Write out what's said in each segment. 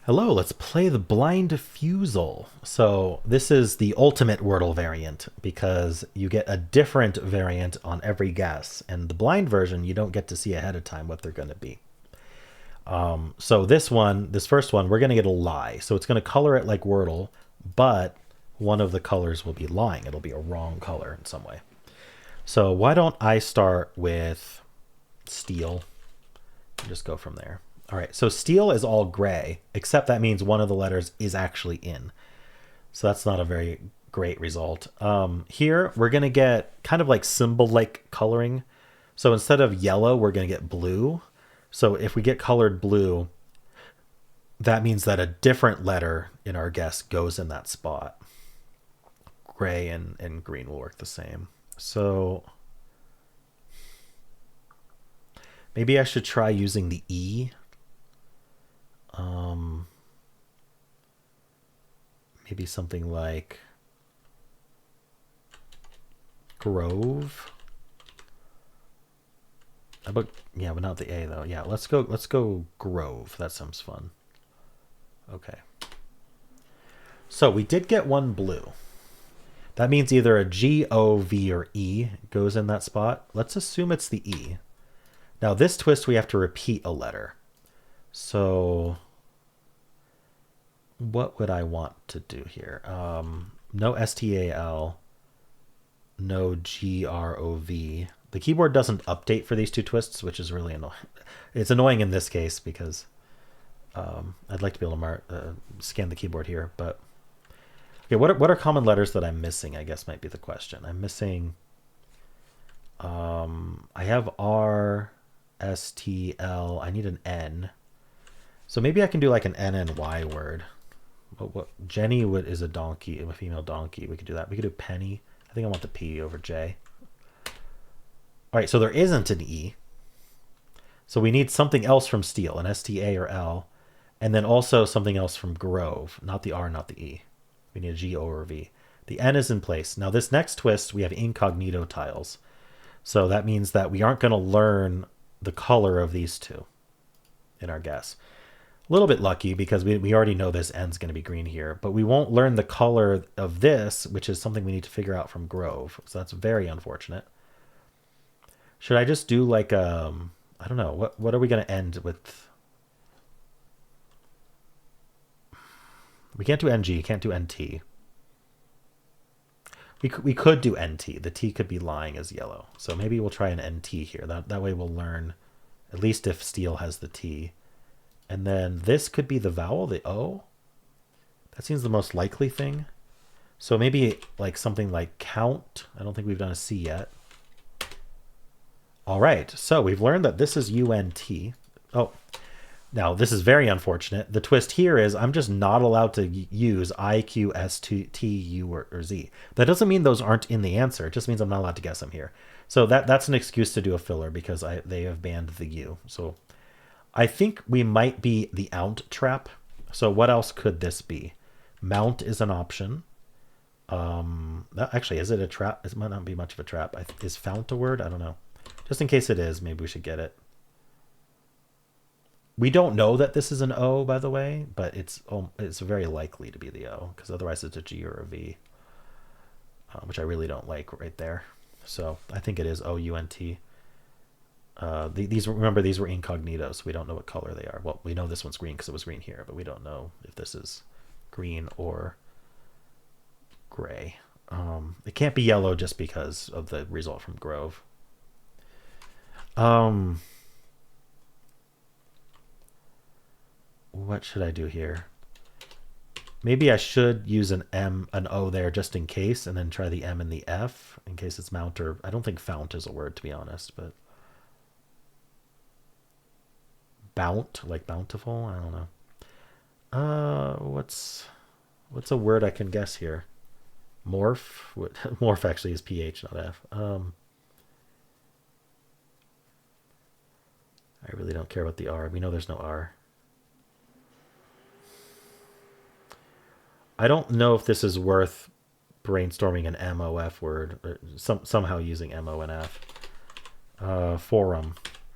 Hello, let's play the Blindfusal. So this is the ultimate Wordle variant because you get a different variant on every guess. And the blind version, you don't get to see ahead of time what they're going to be. So this first one, we're going to get a lie. So it's going to color it like Wordle, but one of the colors will be lying. It'll be a wrong color in some way. So why don't I start with steel and just go from there. All right, so steel is all gray, except that means one of the letters is actually in. So that's not a very great result. Here, we're going to get kind of like symbol-like coloring. So instead of yellow, we're going to get blue. So if we get colored blue, that means that a different letter in our guess goes in that spot. Gray and green will work the same. So maybe I should try using the E. Maybe something like Grove. But yeah, but not the A though. Yeah, let's go Grove. That sounds fun. Okay. So we did get one blue. That means either a G, O, V, or E goes in that spot. Let's assume it's the E. Now this twist we have to repeat a letter. So what would I want to do here? No STAL, no GROV. The keyboard doesn't update for these two twists, which is really annoying. It's annoying in this case because I'd like to be able to scan the keyboard here. But okay, what are common letters that I'm missing? I guess might be the question. I'm missing. I have R, S, T, L. I need an N. So maybe I can do like an N and Y word. But what Jenny is a donkey, a female donkey. We could do that. We could do penny. I think I want the P over J. All right, so there isn't an E. So we need something else from steel, an STA or L, and then also something else from Grove, not the R, not the E. We need a G, O, or V. The N is in place. Now this next twist, we have incognito tiles. So that means that we aren't going to learn the color of these two in our guess. A little bit lucky because we already know this N's going to be green here, but we won't learn the color of this, which is something we need to figure out from Grove. So that's very unfortunate. Should I just do like I don't know, what are we going to end with? We can't do NG, can't do NT. We could do NT. The T could be lying as yellow. So maybe we'll try an NT here. That way we'll learn, at least if steel has the T. And then this could be the vowel, the O. That seems the most likely thing. So maybe like something like count. I don't think we've done a C yet. All right, so we've learned that this is UNT. Oh, now this is very unfortunate. The twist here is I'm just not allowed to use I, Q, S, T, U, or Z. That doesn't mean those aren't in the answer. It just means I'm not allowed to guess them here. So that's an excuse to do a filler because they have banned the U. So I think we might be the ount trap. So what else could this be? Mount is an option. Actually, is it a trap? It might not be much of a trap. Is fount a word? I don't know. Just in case it is, maybe we should get it. We don't know that this is an O, by the way, but it's very likely to be the O because otherwise it's a G or a V, which I really don't like right there. So I think it is O-U-N-T. Remember, these were incognito, so we don't know what color they are. Well, we know this one's green because it was green here, but we don't know if this is green or gray. It can't be yellow just because of the result from Grove. What should I do here? Maybe I should use an O there just in case, and then try the M and the F in case it's mount or I don't think fount is a word, to be honest, but bount, like bountiful. I don't know. What's a word I can guess here? Morph. Morph actually is PH, not F. I really don't care about the R. We know there's no R. I don't know if this is worth brainstorming an MOF word, or somehow using MO and F. Forum.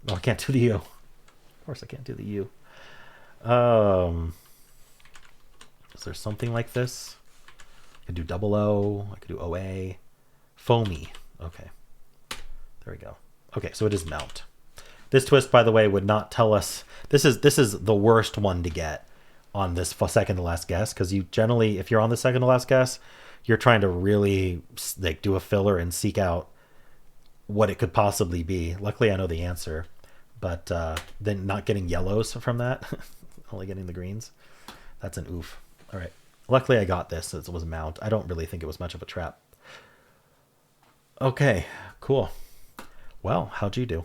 Oh, I can't do the U. Of course I can't do the U. Is there something like this? I could do double O. I could do OA. Foamy. Okay. There we go. Okay, so it is mount. This twist, by the way, would not tell us. This is the worst one to get on this second to last guess, because you generally, if you're on the second to last guess, you're trying to really like do a filler and seek out what it could possibly be. Luckily, I know the answer, but then not getting yellows from that, only getting the greens. That's an oof. All right. Luckily, I got this as it was mount. I don't really think it was much of a trap. Okay, cool. Well, how'd you do?